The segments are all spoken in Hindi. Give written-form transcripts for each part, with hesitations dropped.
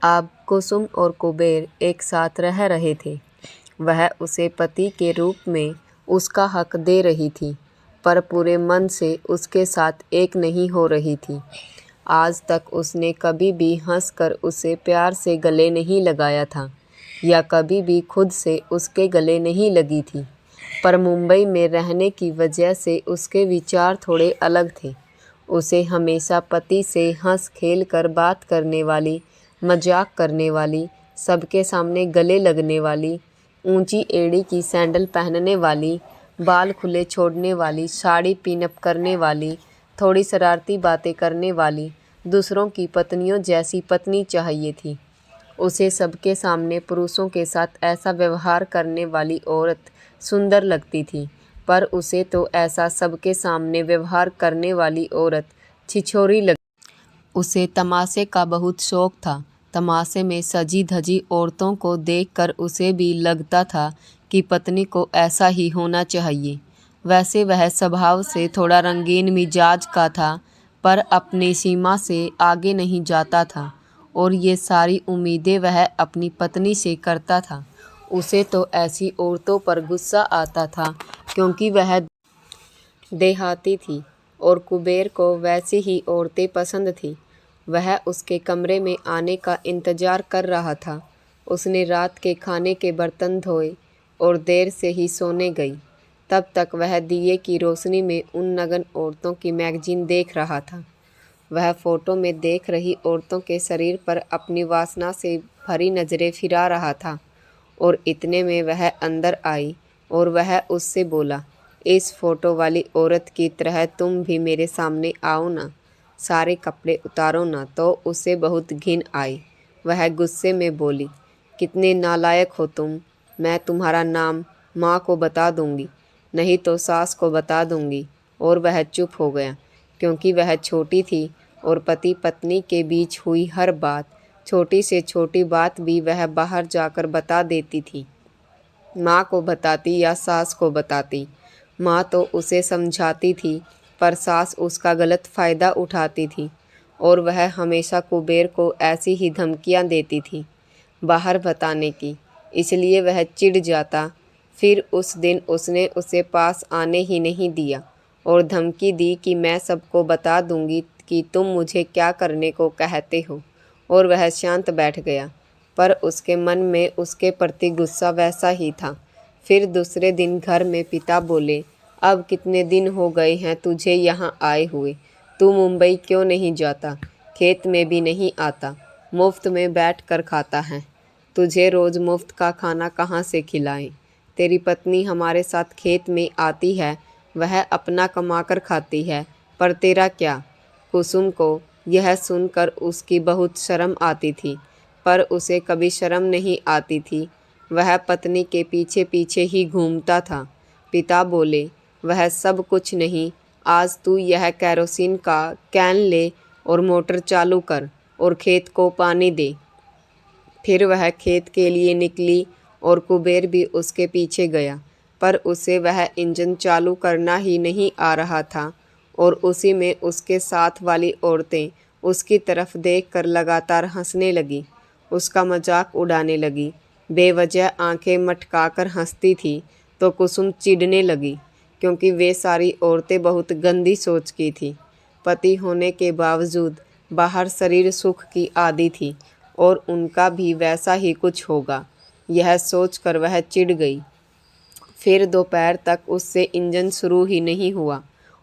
अब कुसुम और कुबेर एक साथ रह रहे थे। वह उसे पति के रूप में उसका हक दे रही थी, पर पूरे मन से उसके साथ एक नहीं हो रही थी। आज तक उसने कभी भी हंसकर उसे प्यार से गले नहीं लगाया था, या कभी भी खुद से उसके गले नहीं लगी थी। पर मुंबई में रहने की वजह से उसके विचार थोड़े अलग थे। उसे हमेशा पति से हंस खेल कर बात करने वाली, मजाक करने वाली, सबके सामने गले लगने वाली, ऊंची एड़ी की सैंडल पहनने वाली, बाल खुले छोड़ने वाली, साड़ी पिनअप करने वाली, थोड़ी शरारती बातें करने वाली, दूसरों की पत्नियों जैसी पत्नी चाहिए थी। उसे सबके सामने पुरुषों के साथ ऐसा व्यवहार करने वाली औरत सुंदर लगती थी, पर उसे तो ऐसा सबके सामने व्यवहार करने वाली औरत छिछोरी लगती। उसे तमाशे का बहुत शौक था। तमाशे में सजी धजी औरतों को देखकर उसे भी लगता था कि पत्नी को ऐसा ही होना चाहिए। वैसे वह स्वभाव से थोड़ा रंगीन मिजाज का था, पर अपनी सीमा से आगे नहीं जाता था, और ये सारी उम्मीदें वह अपनी पत्नी से करता था। उसे तो ऐसी औरतों पर गुस्सा आता था, क्योंकि वह देहाती थी और कुबेर को वैसी ही औरतें पसंद थी। वह उसके कमरे में आने का इंतजार कर रहा था। उसने रात के खाने के बर्तन धोए और देर से ही सोने गई। तब तक वह दिए की रोशनी में उन नग्न औरतों की मैगजीन देख रहा था। वह फोटो में देख रही औरतों के शरीर पर अपनी वासना से भरी नजरें फिरा रहा था, और इतने में वह अंदर आई और वह उससे बोला, इस फोटो वाली औरत की तरह तुम भी मेरे सामने आओ ना, सारे कपड़े उतारो ना। तो उसे बहुत घिन आई। वह गुस्से में बोली, कितने नालायक हो तुम। मैं तुम्हारा नाम माँ को बता दूंगी, नहीं तो सास को बता दूंगी। और वह चुप हो गया, क्योंकि वह छोटी थी और पति पत्नी के बीच हुई हर बात, छोटी से छोटी बात भी वह बाहर जाकर बता देती थी। माँ को बताती या सास को बताती। माँ तो उसे समझाती थी, पर सास उसका गलत फ़ायदा उठाती थी, और वह हमेशा कुबेर को ऐसी ही धमकियाँ देती थी बाहर बताने की। इसलिए वह चिढ़ जाता। फिर उस दिन उसने उसे पास आने ही नहीं दिया और धमकी दी कि मैं सबको बता दूंगी कि तुम मुझे क्या करने को कहते हो, और वह शांत बैठ गया। पर उसके मन में उसके प्रति गुस्सा वैसा ही था। फिर दूसरे दिन घर में पिता बोले, अब कितने दिन हो गए हैं तुझे यहाँ आए हुए, तू मुंबई क्यों नहीं जाता, खेत में भी नहीं आता, मुफ्त में बैठ कर खाता है। तुझे रोज़ मुफ्त का खाना कहाँ से खिलाएं। तेरी पत्नी हमारे साथ खेत में आती है, वह अपना कमा कर खाती है, पर तेरा क्या। कुसुम को यह सुनकर उसकी बहुत शर्म आती थी, पर उसे कभी शर्म नहीं आती थी। वह पत्नी के पीछे पीछे ही घूमता था। पिता बोले, वह सब कुछ नहीं, आज तू यह कैरोसिन का कैन ले और मोटर चालू कर और खेत को पानी दे। फिर वह खेत के लिए निकली और कुबेर भी उसके पीछे गया, पर उसे वह इंजन चालू करना ही नहीं आ रहा था, और उसी में उसके साथ वाली औरतें उसकी तरफ देखकर लगातार हंसने लगी, उसका मजाक उड़ाने लगी। बेवजह आंखें मटकाकर हंसती थी तो कुसुम चिढ़ने लगी, क्योंकि वे सारी औरतें बहुत गंदी सोच की थी। पति होने के बावजूद बाहर शरीर सुख की आदी थी, और उनका भी वैसा ही कुछ होगा, यह सोचकर वह चिढ़ गई। फिर दोपहर तक उससे इंजन शुरू ही नहीं हुआ,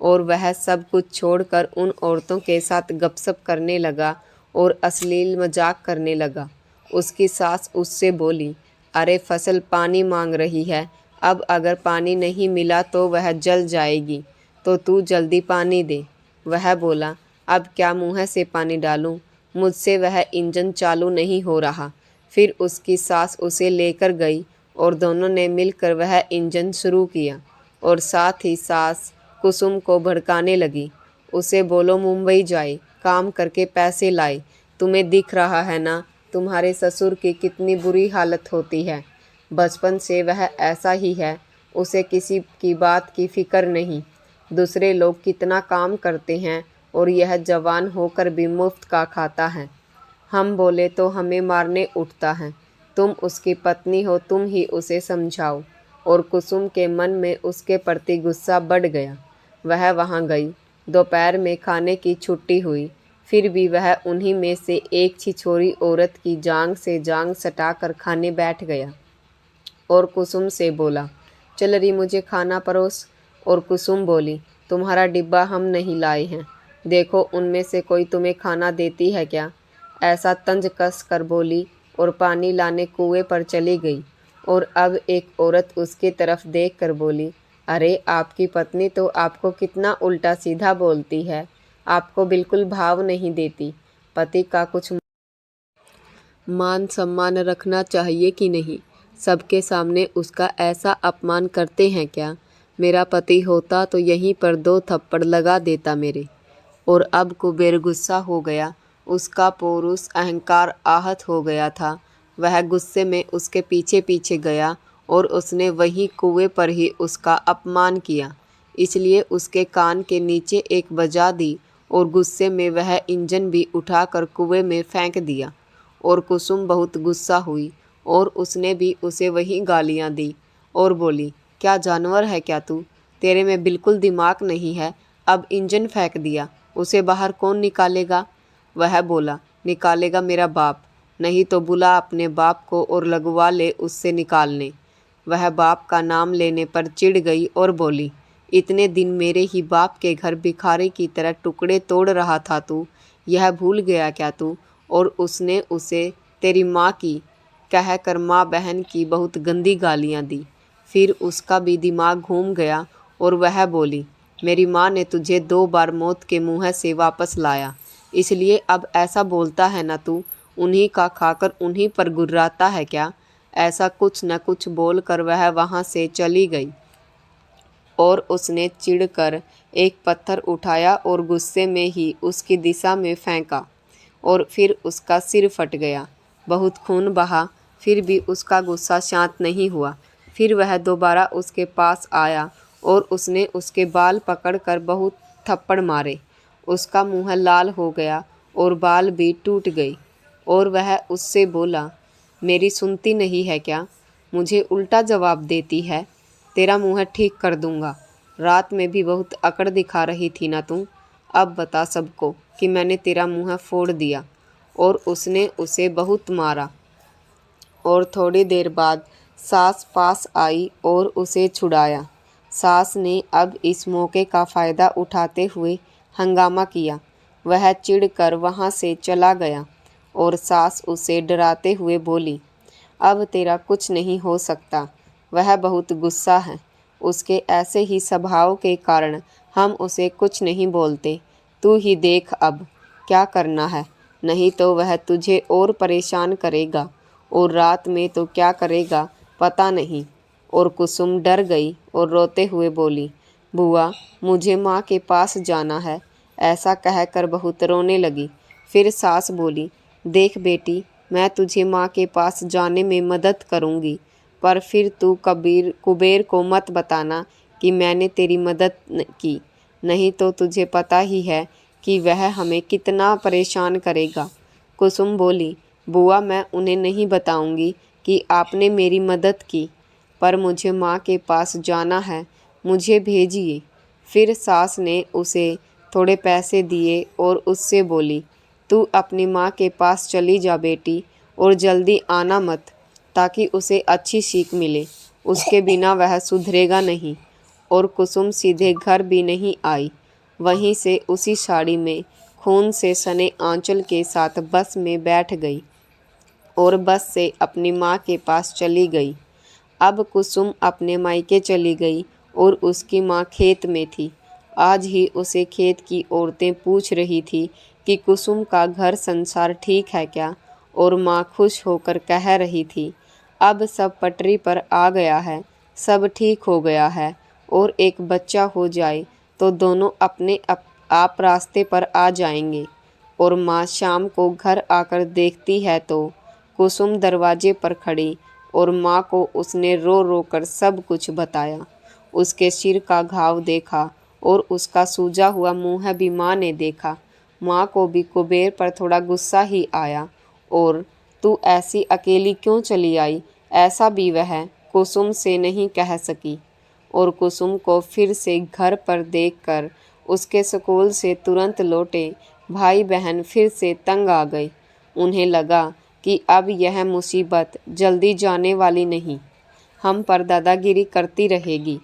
और वह सब कुछ छोड़कर उन औरतों के साथ गपशप करने लगा और अश्लील मजाक करने लगा। उसकी सास उससे बोली, अरे फसल पानी मांग रही है, अब अगर पानी नहीं मिला तो वह जल जाएगी, तो तू जल्दी पानी दे। वह बोला, अब क्या मुँह से पानी डालूं, मुझसे वह इंजन चालू नहीं हो रहा। फिर उसकी सास उसे लेकर गई और दोनों ने मिलकर वह इंजन शुरू किया, और साथ ही सास कुसुम को भड़काने लगी। उसे बोलो मुंबई जाए, काम करके पैसे लाए, तुम्हें दिख रहा है ना तुम्हारे ससुर की कितनी बुरी हालत होती है। बचपन से वह ऐसा ही है, उसे किसी की बात की फिक्र नहीं। दूसरे लोग कितना काम करते हैं और यह जवान होकर भी मुफ्त का खाता है। हम बोले तो हमें मारने उठता है। तुम उसकी पत्नी हो, तुम ही उसे समझाओ। और कुसुम के मन में उसके प्रति गुस्सा बढ़ गया। वह वहाँ गई। दोपहर में खाने की छुट्टी हुई, फिर भी वह उन्हीं में से एक छिछोरी औरत की जांग से जांग सटाकर खाने बैठ गया और कुसुम से बोला, चल रही मुझे खाना परोस। और कुसुम बोली, तुम्हारा डिब्बा हम नहीं लाए हैं, देखो उनमें से कोई तुम्हें खाना देती है क्या। ऐसा तंज कस कर बोली और पानी लाने कुएं पर चली गई। और अब एक औरत उसकी तरफ देख कर बोली, अरे आपकी पत्नी तो आपको कितना उल्टा सीधा बोलती है, आपको बिल्कुल भाव नहीं देती। पति का कुछ मान सम्मान रखना चाहिए कि नहीं। सबके सामने उसका ऐसा अपमान करते हैं क्या। मेरा पति होता तो यहीं पर 2 थप्पड़ लगा देता मेरे। और अब कुबेर गुस्सा हो गया। उसका पौरुष अहंकार आहत हो गया था। वह गुस्से में उसके पीछे पीछे गया और उसने वहीं कुएं पर ही उसका अपमान किया। इसलिए उसके कान के नीचे एक बजा दी और गुस्से में वह इंजन भी उठाकर कुएं में फेंक दिया। और कुसुम बहुत गुस्सा हुई और उसने भी उसे वही गालियाँ दी और बोली, क्या जानवर है क्या तू, तेरे में बिल्कुल दिमाग नहीं है। अब इंजन फेंक दिया, उसे बाहर कौन निकालेगा। वह बोला, निकालेगा मेरा बाप, नहीं तो बुला अपने बाप को और लगवा ले उससे निकालने। वह बाप का नाम लेने पर चिढ़ गई और बोली, इतने दिन मेरे ही बाप के घर भिखारी की तरह टुकड़े तोड़ रहा था तू, यह भूल गया क्या तू। और उसने उसे तेरी माँ की कहकर माँ बहन की बहुत गंदी गालियाँ दी। फिर उसका भी दिमाग घूम गया और वह बोली, मेरी माँ ने तुझे 2 बार मौत के मुँह से वापस लाया, इसलिए अब ऐसा बोलता है ना तू, उन्हीं का खाकर उन्हीं पर गुर्राता है क्या। ऐसा कुछ न कुछ बोलकर वह वहाँ से चली गई। और उसने चिढ़कर एक पत्थर उठाया और गुस्से में ही उसकी दिशा में फेंका और फिर उसका सिर फट गया। बहुत खून बहा, फिर भी उसका गुस्सा शांत नहीं हुआ। फिर वह दोबारा उसके पास आया और उसने उसके बाल पकड़कर बहुत थप्पड़ मारे। उसका मुंह लाल हो गया और बाल भी टूट गई। और वह उससे बोला, मेरी सुनती नहीं है क्या, मुझे उल्टा जवाब देती है, तेरा मुंह ठीक कर दूंगा। रात में भी बहुत अकड़ दिखा रही थी ना तू, अब बता सबको कि मैंने तेरा मुंह फोड़ दिया। और उसने उसे बहुत मारा। और थोड़ी देर बाद सास पास आई और उसे छुड़ाया। सास ने अब इस मौके का फ़ायदा उठाते हुए हंगामा किया। वह चिढ़कर वहाँ से चला गया और सास उसे डराते हुए बोली, अब तेरा कुछ नहीं हो सकता। वह बहुत गुस्सा है, उसके ऐसे ही स्वभाव के कारण हम उसे कुछ नहीं बोलते। तू ही देख अब क्या करना है, नहीं तो वह तुझे और परेशान करेगा और रात में तो क्या करेगा पता नहीं। और कुसुम डर गई और रोते हुए बोली, बुआ मुझे माँ के पास जाना है। ऐसा कहकर बहुत रोने लगी। फिर सास बोली, देख बेटी, मैं तुझे माँ के पास जाने में मदद करूँगी, पर फिर तू कुबेर को मत बताना कि मैंने तेरी मदद की, नहीं तो तुझे पता ही है कि वह हमें कितना परेशान करेगा। कुसुम बोली, बुआ मैं उन्हें नहीं बताऊंगी कि आपने मेरी मदद की, पर मुझे माँ के पास जाना है, मुझे भेजिए। फिर सास ने उसे थोड़े पैसे दिए और उससे बोली, तू अपनी माँ के पास चली जा बेटी, और जल्दी आना मत, ताकि उसे अच्छी सीख मिले, उसके बिना वह सुधरेगा नहीं। और कुसुम सीधे घर भी नहीं आई, वहीं से उसी साड़ी में खून से सने आंचल के साथ बस में बैठ गई और बस से अपनी माँ के पास चली गई। अब कुसुम अपने मायके चली गई और उसकी माँ खेत में थी। आज ही उसे खेत की औरतें पूछ रही थी कि कुसुम का घर संसार ठीक है क्या, और माँ खुश होकर कह रही थी, अब सब पटरी पर आ गया है, सब ठीक हो गया है, और एक बच्चा हो जाए तो दोनों अपने आप रास्ते पर आ जाएंगे। और माँ शाम को घर आकर देखती है तो कुसुम दरवाजे पर खड़ी, और माँ को उसने रो रो कर सब कुछ बताया। उसके सिर का घाव देखा और उसका सूजा हुआ मुंह भी माँ ने देखा। माँ को भी कुबेर पर थोड़ा गुस्सा ही आया और तू ऐसी अकेली क्यों चली आई, ऐसा भी वह कुसुम से नहीं कह सकी। और कुसुम को फिर से घर पर देखकर उसके स्कूल से तुरंत लौटे भाई बहन फिर से तंग आ गए। उन्हें लगा कि अब यह मुसीबत जल्दी जाने वाली नहीं, हम पर दादागिरी करती रहेगी।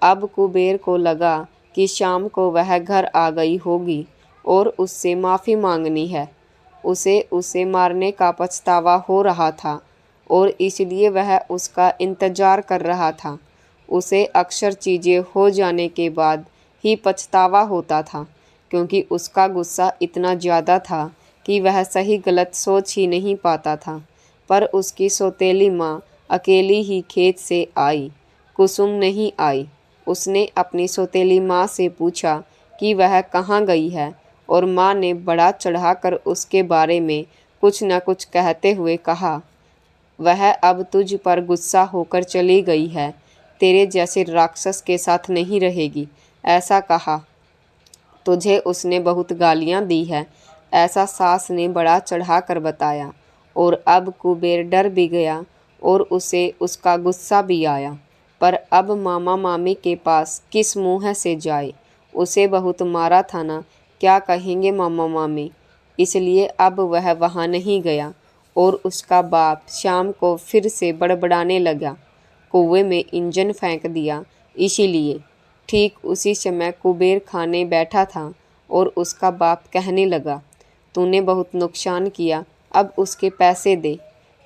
अब कुबेर को लगा कि शाम को वह घर आ गई होगी और उससे माफ़ी मांगनी है। उसे मारने का पछतावा हो रहा था और इसलिए वह उसका इंतज़ार कर रहा था। उसे अक्सर चीज़ें हो जाने के बाद ही पछतावा होता था, क्योंकि उसका गुस्सा इतना ज़्यादा था कि वह सही गलत सोच ही नहीं पाता था। पर उसकी सौतेली माँ अकेली ही खेत से आई, कुसुम नहीं आई। उसने अपनी सौतेली माँ से पूछा कि वह कहाँ गई है, और माँ ने बड़ा चढ़ाकर उसके बारे में कुछ न कुछ कहते हुए कहा, वह अब तुझ पर गुस्सा होकर चली गई है, तेरे जैसे राक्षस के साथ नहीं रहेगी, ऐसा कहा। तुझे उसने बहुत गालियाँ दी है, ऐसा सास ने बड़ा चढ़ाकर बताया। और अब कुबेर डर भी गया और उसे उसका गुस्सा भी आया। पर अब मामा मामी के पास किस मुँह से जाए, उसे बहुत मारा था ना, क्या कहेंगे मामा मामी। इसलिए अब वह वहाँ नहीं गया और उसका बाप शाम को फिर से बड़बड़ाने लगा, कुएं में इंजन फेंक दिया। इसीलिए ठीक उसी समय कुबेर खाने बैठा था और उसका बाप कहने लगा, तूने बहुत नुकसान किया, अब उसके पैसे दे।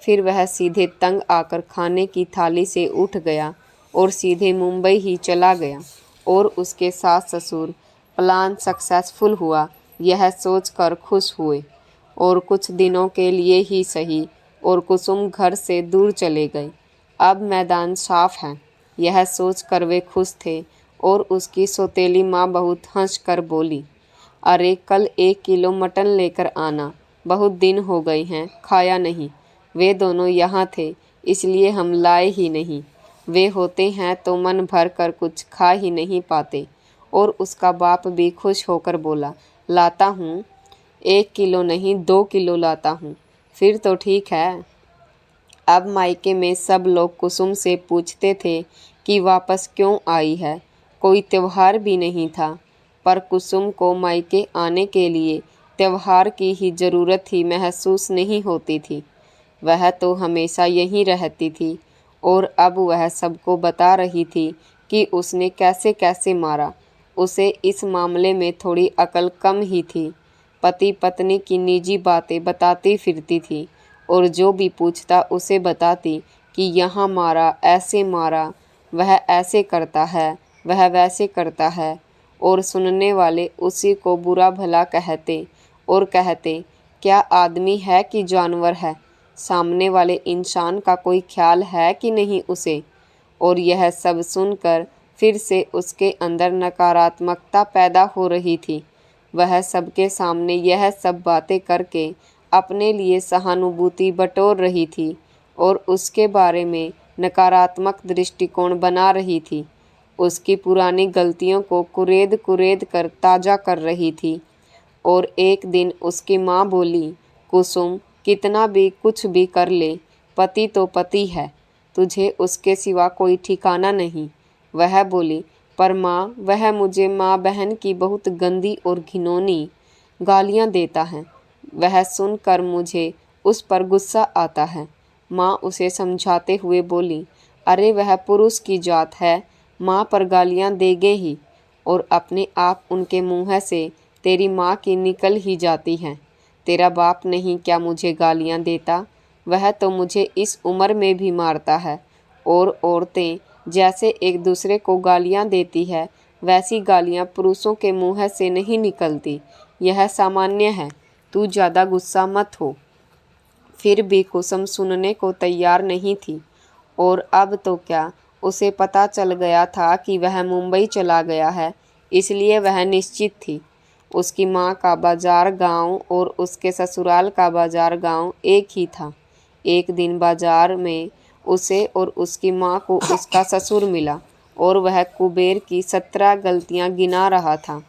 फिर वह सीधे तंग आकर खाने की थाली से उठ गया और सीधे मुंबई ही चला गया। और उसके सास ससुर प्लान सक्सेसफुल हुआ यह सोचकर खुश हुए और कुछ दिनों के लिए ही सही, और कुसुम घर से दूर चले गए। अब मैदान साफ है, यह सोचकर वे खुश थे। और उसकी सौतेली माँ बहुत हंस कर बोली, अरे कल 1 किलो मटन लेकर आना, बहुत दिन हो गए हैं खाया नहीं। वे दोनों यहाँ थे इसलिए हम लाए ही नहीं, वे होते हैं तो मन भर कर कुछ खा ही नहीं पाते। और उसका बाप भी खुश होकर बोला, लाता हूँ, 1 किलो नहीं 2 किलो लाता हूँ। फिर तो ठीक है। अब मायके में सब लोग कुसुम से पूछते थे कि वापस क्यों आई है, कोई त्योहार भी नहीं था। पर कुसुम को मायके आने के लिए त्योहार की ही ज़रूरत ही महसूस नहीं होती थी। वह तो हमेशा यहीं रहती थी और अब वह सबको बता रही थी कि उसने कैसे कैसे मारा। उसे इस मामले में थोड़ी अकल कम ही थी। पति पत्नी की निजी बातें बताती फिरती थी और जो भी पूछता उसे बताती कि यहाँ मारा, ऐसे मारा, वह ऐसे करता है, वह वैसे करता है। और सुनने वाले उसी को बुरा भला कहते और कहते, क्या आदमी है कि जानवर है, सामने वाले इंसान का कोई ख्याल है कि नहीं उसे। और यह सब सुनकर फिर से उसके अंदर नकारात्मकता पैदा हो रही थी। वह सबके सामने यह सब बातें करके अपने लिए सहानुभूति बटोर रही थी और उसके बारे में नकारात्मक दृष्टिकोण बना रही थी। उसकी पुरानी गलतियों को कुरेद कुरेद कर ताज़ा कर रही थी। और एक दिन उसकी माँ बोली, कुसुम कितना भी कुछ भी कर ले, पति तो पति है, तुझे उसके सिवा कोई ठिकाना नहीं। वह बोली, पर माँ वह मुझे माँ बहन की बहुत गंदी और घिनौनी गालियाँ देता है, वह सुनकर मुझे उस पर गुस्सा आता है। माँ उसे समझाते हुए बोली, अरे वह पुरुष की जात है, माँ पर गालियाँ देगे ही, और अपने आप उनके मुँह से तेरी माँ की निकल ही जाती हैं। तेरा बाप नहीं क्या मुझे गालियाँ देता, वह तो मुझे इस उम्र में भी मारता है। और औरतें जैसे एक दूसरे को गालियाँ देती है, वैसी गालियाँ पुरुषों के मुँह से नहीं निकलती, यह सामान्य है, तू ज़्यादा गुस्सा मत हो। फिर भी कुसुम सुनने को तैयार नहीं थी। और अब तो क्या, उसे पता चल गया था कि वह मुंबई चला गया है, इसलिए वह निश्चित थी। उसकी माँ का बाजार गांव और उसके ससुराल का बाजार गांव एक ही था। एक दिन बाजार में उसे और उसकी माँ को उसका ससुर मिला और वह कुबेर की 17 गलतियाँ गिना रहा था।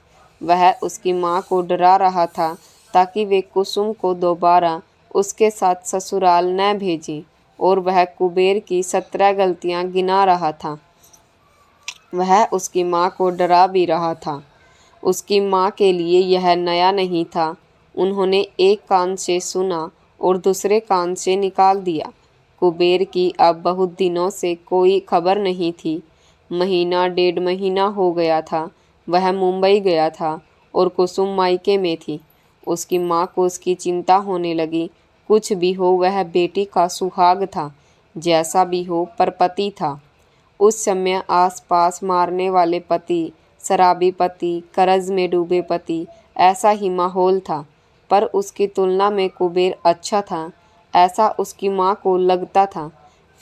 वह उसकी माँ को डरा रहा था ताकि वे कुसुम को दोबारा उसके साथ ससुराल न भेजें, और वह कुबेर की 17 गलतियां गिना रहा था। वह उसकी माँ को डरा भी रहा था। उसकी माँ के लिए यह नया नहीं था। उन्होंने एक कान से सुना और दूसरे कान से निकाल दिया। कुबेर की अब बहुत दिनों से कोई खबर नहीं थी। महीना 1.5 महीना हो गया था। वह मुंबई गया था और कुसुम मायके में थी। उसकी माँ को उसकी चिंता होने लगी। कुछ भी हो, वह बेटी का सुहाग था। जैसा भी हो, पर पति था। उस समय आसपास मारने वाले पति, शराबी पति, कर्ज में डूबे पति, ऐसा ही माहौल था। पर उसकी तुलना में कुबेर अच्छा था, ऐसा उसकी माँ को लगता था।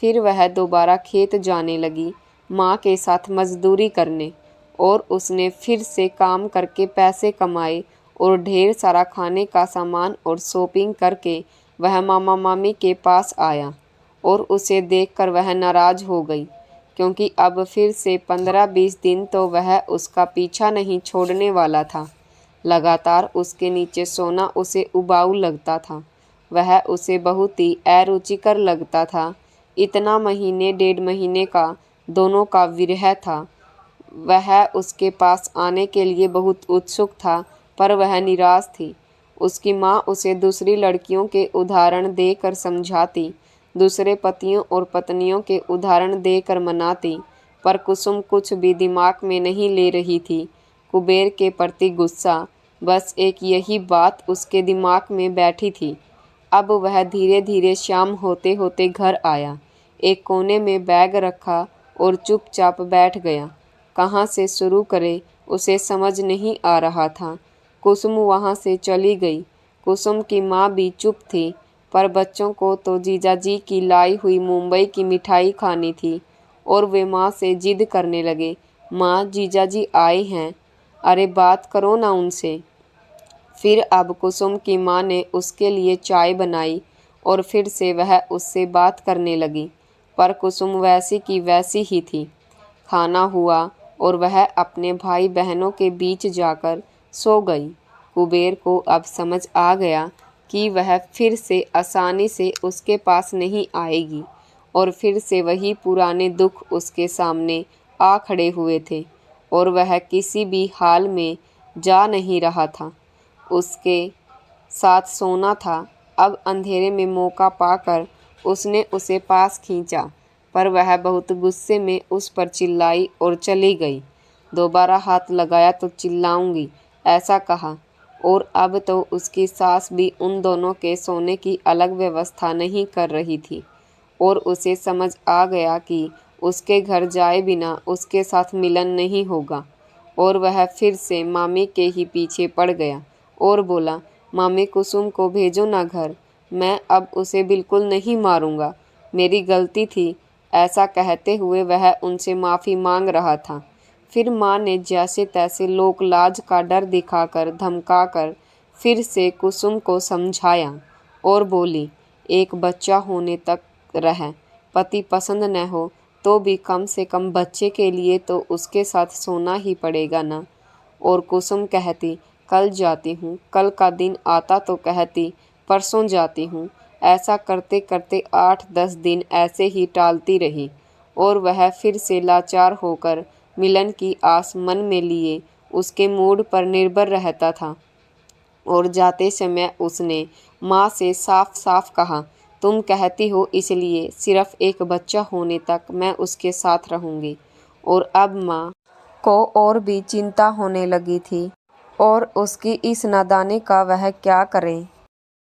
फिर वह दोबारा खेत जाने लगी, माँ के साथ मजदूरी करने, और उसने फिर से काम करके पैसे कमाए और ढेर सारा खाने का सामान और शॉपिंग करके वह मामा मामी के पास आया। और उसे देखकर वह नाराज़ हो गई, क्योंकि अब फिर से 15-20 दिन तो वह उसका पीछा नहीं छोड़ने वाला था। लगातार उसके नीचे सोना उसे उबाऊ लगता था। वह उसे बहुत ही अरुचिकर लगता था। इतना महीने 1.5 महीने का दोनों का विरह था। वह उसके पास आने के लिए बहुत उत्सुक था, पर वह निराश थी। उसकी माँ उसे दूसरी लड़कियों के उदाहरण देकर समझाती, दूसरे पतियों और पत्नियों के उदाहरण देकर मनाती, पर कुसुम कुछ भी दिमाग में नहीं ले रही थी। कुबेर के प्रति गुस्सा, बस एक यही बात उसके दिमाग में बैठी थी। अब वह धीरे धीरे शाम होते होते घर आया। एक कोने में बैग रखा और चुपचाप बैठ गया। कहाँ से शुरू करे उसे समझ नहीं आ रहा था। कुसुम वहाँ से चली गई। कुसुम की माँ भी चुप थी, पर बच्चों को तो जीजाजी की लाई हुई मुंबई की मिठाई खानी थी, और वे माँ से जिद करने लगे, माँ जीजाजी आए हैं, अरे बात करो ना उनसे। फिर अब कुसुम की माँ ने उसके लिए चाय बनाई और फिर से वह उससे बात करने लगी, पर कुसुम वैसी की वैसी ही थी। खाना हुआ और वह अपने भाई बहनों के बीच जाकर सो गई। कुबेर को अब समझ आ गया कि वह फिर से आसानी से उसके पास नहीं आएगी, और फिर से वही पुराने दुख उसके सामने आ खड़े हुए थे, और वह किसी भी हाल में जा नहीं रहा था। उसके साथ सोना था। अब अंधेरे में मौका पाकर उसने उसे पास खींचा, पर वह बहुत गुस्से में उस पर चिल्लाई और चली गई। दोबारा हाथ लगाया तो चिल्लाऊंगी, ऐसा कहा। और अब तो उसकी सास भी उन दोनों के सोने की अलग व्यवस्था नहीं कर रही थी, और उसे समझ आ गया कि उसके घर जाए बिना उसके साथ मिलन नहीं होगा। और वह फिर से मामी के ही पीछे पड़ गया और बोला, मामी कुसुम को भेजो ना घर, मैं अब उसे बिल्कुल नहीं मारूंगा, मेरी गलती थी। ऐसा कहते हुए वह उनसे माफ़ी मांग रहा था। फिर माँ ने जैसे तैसे लोक लाज का डर दिखाकर धमकाकर फिर से कुसुम को समझाया और बोली, एक बच्चा होने तक रह, पति पसंद न हो तो भी कम से कम बच्चे के लिए तो उसके साथ सोना ही पड़ेगा ना। और कुसुम कहती, कल जाती हूँ, कल का दिन आता तो कहती परसों जाती हूँ। ऐसा करते करते 8-10 दिन ऐसे ही टालती रही, और वह फिर से लाचार होकर मिलन की आस मन में लिए उसके मूड पर निर्भर रहता था। और जाते समय उसने माँ से साफ साफ कहा, तुम कहती हो इसलिए सिर्फ एक बच्चा होने तक मैं उसके साथ रहूँगी। और अब माँ को और भी चिंता होने लगी थी, और उसकी इस नादानी का वह क्या करें।